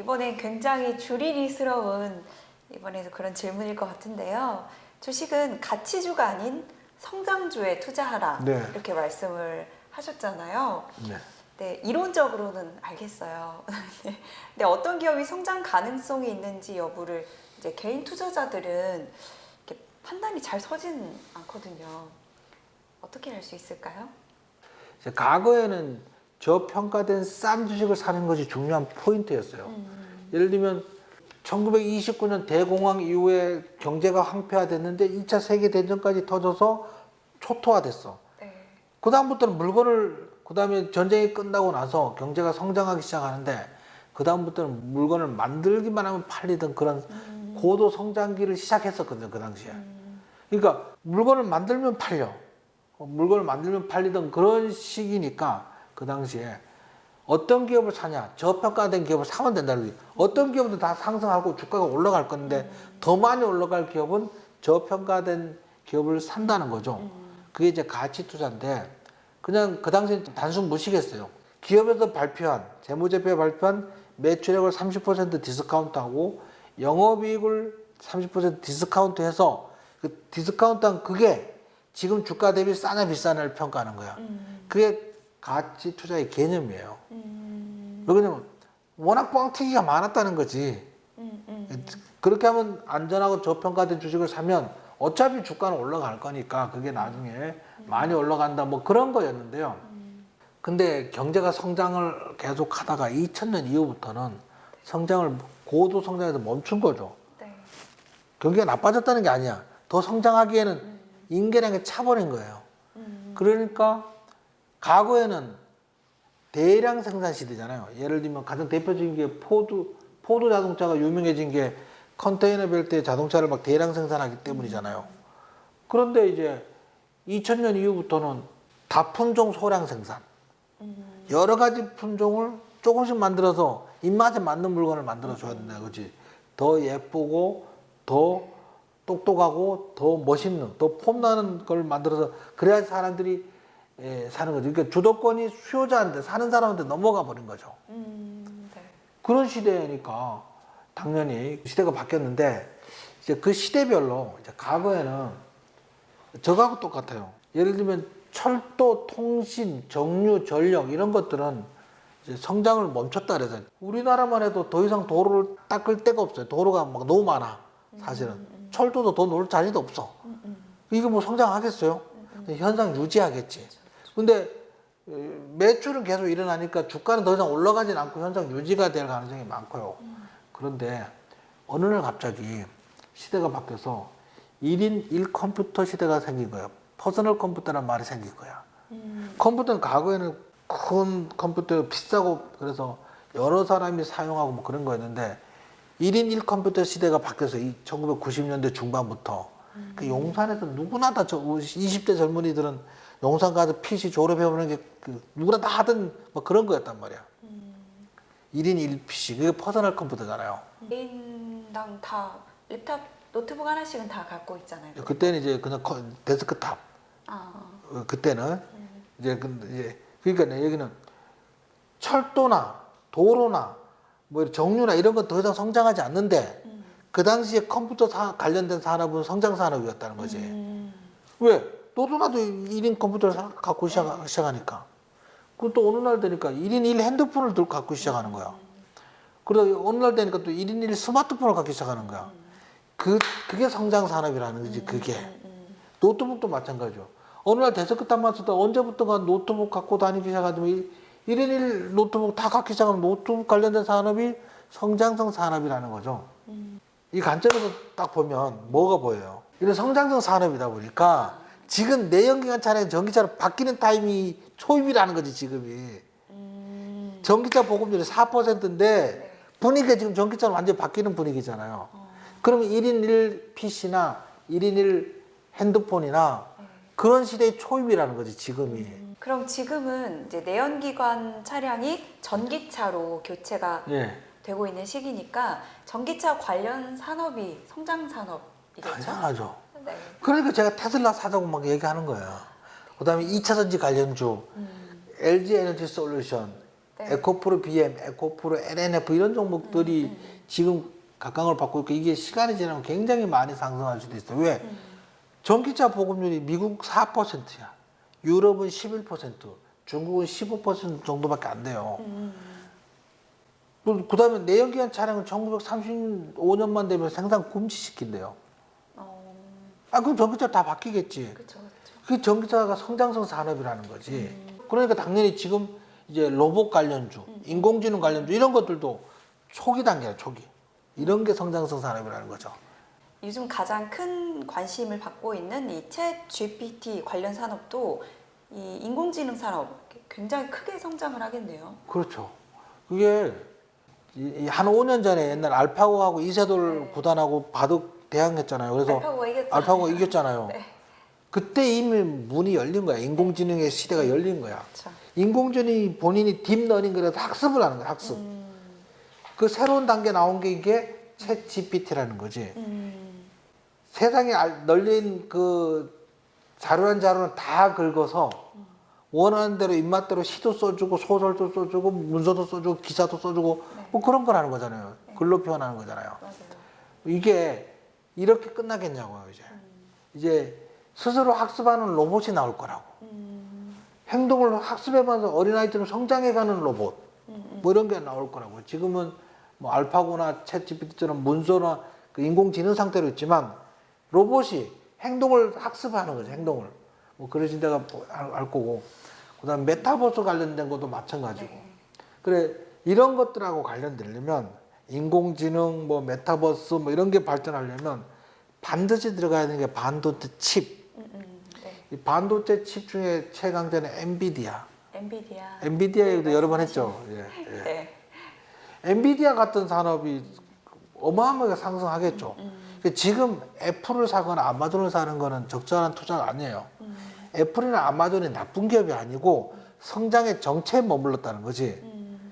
이번에 굉장히 주리리스러운 이번에도 그런 질문일 것 같은데요. 주식은 가치주가 아닌 성장주에 투자하라 네. 이렇게 말씀을 하셨잖아요. 네. 네, 이론적으로는 알겠어요. 근데 어떤 기업이 성장 가능성이 있는지 여부를 이제 개인 투자자들은 이렇게 판단이 잘 서진 않거든요. 어떻게 알 수 있을까요? 과거에는 저평가된 싼 주식을 사는 것이 중요한 포인트였어요. 예를 들면 1929년 대공황 이후에 경제가 황폐화됐는데 2차 세계대전까지 터져서 초토화됐어. 네. 그 다음부터는 물건을, 그 다음에 전쟁이 끝나고 나서 경제가 성장하기 시작하는데 그 다음부터는 물건을 만들기만 하면 팔리던 그런 고도 성장기를 시작했었거든요, 그 당시에. 그러니까 물건을 만들면 팔려. 물건을 만들면 팔리던 그런 시기니까 그 당시에 어떤 기업을 사냐, 저평가된 기업을 사면 된다는 거지. 어떤 기업은 다 상승하고 주가가 올라갈 건데 더 많이 올라갈 기업은 저평가된 기업을 산다는 거죠. 그게 이제 가치 투자인데 그냥 그 당시에 단순 무식했어요. 기업에서 발표한, 재무제표에 발표한 매출액을 30% 디스카운트하고 영업이익을 30% 디스카운트해서 그 디스카운트한 그게 지금 주가 대비 싸냐 비싸냐를 평가하는 거야. 그게 가치 투자의 개념이에요. 왜냐면 워낙 뻥튀기가 많았다는 거지. 그렇게 하면 안전하고 저평가된 주식을 사면 어차피 주가는 올라갈 거니까 그게 나중에 많이 올라간다 뭐 그런 거였는데요. 근데 경제가 성장을 계속 하다가 2000년 이후부터는 성장을 고도 성장해서 멈춘 거죠. 네. 경기가 나빠졌다는 게 아니야. 더 성장하기에는 인계량이 차버린 거예요. 그러니까 과거에는 대량 생산 시대잖아요. 예를 들면 가장 대표적인 게 포드 자동차가 유명해진 게 컨테이너 벨트에 자동차를 막 대량 생산하기 때문이잖아요. 그런데 이제 2000년 이후부터는 다품종 소량 생산. 여러 가지 품종을 조금씩 만들어서 입맛에 맞는 물건을 만들어 줘야 된다. 그렇지? 더 예쁘고 더 똑똑하고 더 멋있는, 더 폼나는 걸 만들어서 그래야 사람들이 사는 거죠. 그러니까 주도권이 수요자한테, 사는 사람한테 넘어가 버린 거죠. 네. 그런 시대니까 당연히 시대가 바뀌었는데 이제 그 시대별로 이제 과거에는 저하고 똑같아요. 예를 들면 철도, 통신, 정유, 전력 이런 것들은 이제 성장을 멈췄다 그래서 우리나라만 해도 더 이상 도로를 닦을 데가 없어요. 도로가 막 너무 많아. 사실은 철도도 더 놓을 자리도 없어. 이거 뭐 성장하겠어요? 현상 유지하겠지. 근데 매출은 계속 일어나니까 주가는 더 이상 올라가진 않고 현상 유지가 될 가능성이 많고요. 그런데 어느 날 갑자기 시대가 바뀌어서 1인 1컴퓨터 시대가 생긴 거예요. 퍼스널 컴퓨터라는 말이 생긴 거야. 컴퓨터는 과거에는 큰 컴퓨터 비싸고 그래서 여러 사람이 사용하고 뭐 그런 거였는데 1인 1컴퓨터 시대가 바뀌어서 1990년대 중반부터 그 용산에서 누구나 다 20대 젊은이들은 용산 가서 PC 졸업해보는 게 누구나 다 하던 뭐 그런 거였단 말이야. 1인 1PC 그게 퍼스널 컴퓨터잖아요. 개인당 다 랩탑, 노트북 하나씩은 다 갖고 있잖아요. 그때는 이제 그냥 데스크탑. 그때는 이제 그러니까 내 얘기는 철도나 도로나 뭐 정유나 이런 건 더 이상 성장하지 않는데 그 당시에 컴퓨터 관련된 산업은 성장 산업이었다는 거지. 왜? 너도 나도 1인 컴퓨터를 갖고 시작하니까. 그리고 또 어느 날 되니까 1인 1 핸드폰을 들고 갖고 시작하는 거야. 그러다 어느 날 되니까 또 1인 1 스마트폰을 갖기 시작하는 거야. 그게 성장 산업이라는 거지, 그게. 노트북도 마찬가지죠. 어느 날 데스크탑만 쓰다 언제부턴가 노트북 갖고 다니기 시작하면 1인 1 노트북 다 갖기 시작하면 노트북 관련된 산업이 성장성 산업이라는 거죠. 이 관점에서 딱 보면 뭐가 보여요? 이런 성장성 산업이다 보니까 지금 내연기관 차량 전기차로 바뀌는 타임이 초입이라는 거지, 지금이. 전기차 보급률이 4%인데 분위기가 지금 전기차로 완전히 바뀌는 분위기잖아요. 그러면 1인 1 PC나 1인 1 핸드폰이나 그런 시대의 초입이라는 거지, 지금이. 그럼 지금은 이제 내연기관 차량이 전기차로 교체가 되고 있는 시기니까 전기차 관련 산업이 성장 산업이겠죠? 당연하죠. 네. 그러니까 제가 테슬라 사자고 막 얘기하는 거예요. 그 다음에 2차 전지 관련주, LG 에너지 솔루션, 네. 에코프로 BM, 에코프로 LNF 이런 종목들이 지금 각광을 받고 있고 이게 시간이 지나면 굉장히 많이 상승할 수도 있어요. 왜? 전기차 보급률이 미국 4%야. 유럽은 11%, 중국은 15% 정도밖에 안 돼요. 그 다음에 내연기관 차량은 1935년만 되면 생산 금지시킨대요. 그럼 전기차 다 바뀌겠지. 그렇죠. 그게 전기차가 성장성 산업이라는 거지. 그러니까 당연히 지금 이제 로봇 관련주, 인공지능 관련주 이런 것들도 초기 단계야, 초기. 이런 게 성장성 산업이라는 거죠. 요즘 가장 큰 관심을 받고 있는 이 챗 GPT 관련 산업도 이 인공지능 산업 굉장히 크게 성장을 하겠네요. 그렇죠. 그게 한 5년 전에 옛날 알파고하고 이세돌 네. 구단하고 바둑 대항했잖아요. 그래서 알파고가 이겼잖아요. 알파고가 이겼잖아요. 네. 그때 이미 문이 열린 거야. 인공지능의 시대가 열린 거야. 그렇죠. 인공지능이 본인이 딥러닝 그래서 학습을 하는 거야. 학습. 그 새로운 단계 나온 게 이게 챗 GPT라는 거지. 세상에 널린 그 자료는 다 긁어서 원하는 대로 입맛대로 시도 써주고 소설도 써주고 문서도 써주고 기사도 써주고 뭐 그런 거라는 거잖아요. 글로 표현하는 거잖아요. 맞아요. 이게 이렇게 끝나겠냐고요. 이제 스스로 학습하는 로봇이 나올 거라고. 행동을 학습해봐서 어린아이처럼 성장해가는 로봇 뭐 이런 게 나올 거라고. 지금은 뭐 알파고나 챗 GPT처럼 문서나 그 인공지능 상태로 있지만 로봇이 행동을 학습하는 거죠. 행동을 뭐 그러신 데가 알 거고. 그다음 메타버스 관련된 것도 마찬가지고. 네. 그래 이런 것들하고 관련되려면 인공지능 뭐 메타버스 뭐 이런 게 발전하려면 반드시 들어가야 되는 게 반도체 칩. 네. 이 반도체 칩 중에 최강자는 엔비디아. 엔비디아 얘기도 여러 번 했죠. 예, 예. 네. 엔비디아 같은 산업이 어마어마하게 상승하겠죠. 지금 애플을 사거나 아마존을 사는 거는 적절한 투자가 아니에요. 애플이나 아마존이 나쁜 기업이 아니고 성장의 정체에 머물렀다는 거지.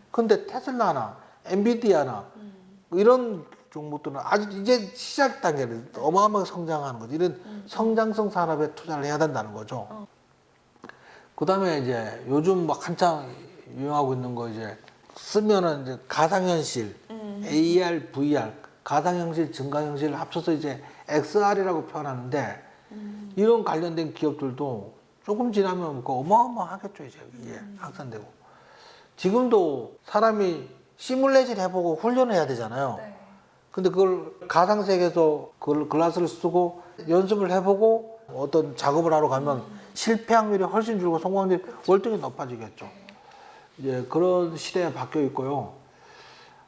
근데 테슬라나 엔비디아나 이런 종목들은 아직 이제 시작 단계를 어마어마하게 성장하는 거지. 이런 성장성 산업에 투자를 해야 된다는 거죠. 그다음에 이제 요즘 막 한창 유행하고 있는 거 이제 쓰면은 이제 가상현실, AR, VR, 가상현실, 증강현실을 합쳐서 이제 XR이라고 표현하는데 이런 관련된 기업들도 조금 지나면 그 어마어마하겠죠. 이제 이게 확산되고. 지금도 사람이 시뮬레이션 해보고 훈련을 해야 되잖아요. 네. 근데 그걸 가상세계에서 그걸 글라스를 쓰고 연습을 해보고 어떤 작업을 하러 가면 실패 확률이 훨씬 줄고 성공 확률이 월등히 높아지겠죠. 이제 그런 시대에 바뀌어 있고요.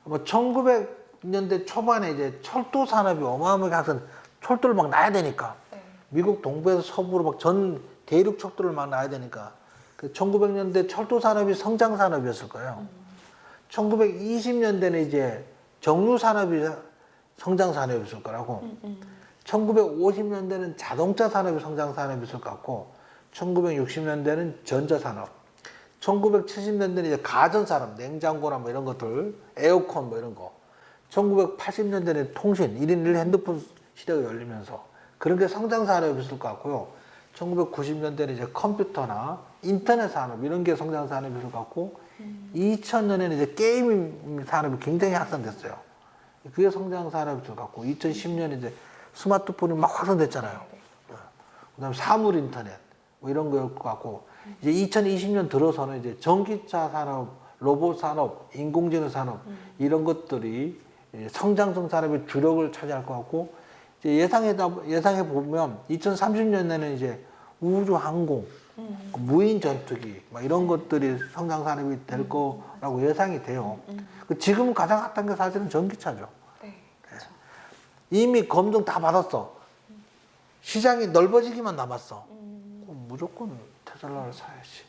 뭐 1900년대 초반에 이제 철도 산업이 어마어마하게 항상 철도를 막 놔야 되니까 네. 미국 동부에서 서부로 막 전 대륙 철도를 막 놔야 되니까 그 1900년대 철도 산업이 성장 산업이었을 거예요. 1920년대는 이제 정유 산업이 성장 산업이었을 거라고. 1950년대는 자동차 산업이 성장 산업이었을 것 같고 1960년대는 전자 산업. 1970년대는 이제 가전 산업, 냉장고나 뭐 이런 것들, 에어컨 뭐 이런 거. 1980년대는 통신, 1인 1 핸드폰 시대가 열리면서 그런 게 성장 산업이었을 것 같고요. 1990년대는 이제 컴퓨터나 인터넷 산업 이런 게 성장 산업이었을 것 같고 2000년에는 이제 게임 산업이 굉장히 확산됐어요. 그게 성장 산업이었을 것 같고 2010년에 이제 스마트폰이 막 확산됐잖아요. 그다음에 사물 인터넷 뭐 이런 거였을 것 같고 이제 2020년 들어서는 이제 전기차 산업, 로봇 산업, 인공지능 산업 이런 것들이 성장성 산업의 주력을 차지할 것 같고 이제 예상해 보면 2030년에는 이제 우주 항공, 무인 전투기 막 이런 것들이 성장 산업이 될 거라고 예상이 돼요. 지금 가장 핫한 게 사실은 전기차죠. 네. 그렇죠. 이미 검증 다 받았어. 시장이 넓어지기만 남았어. 그럼 무조건 테슬라를 사야지.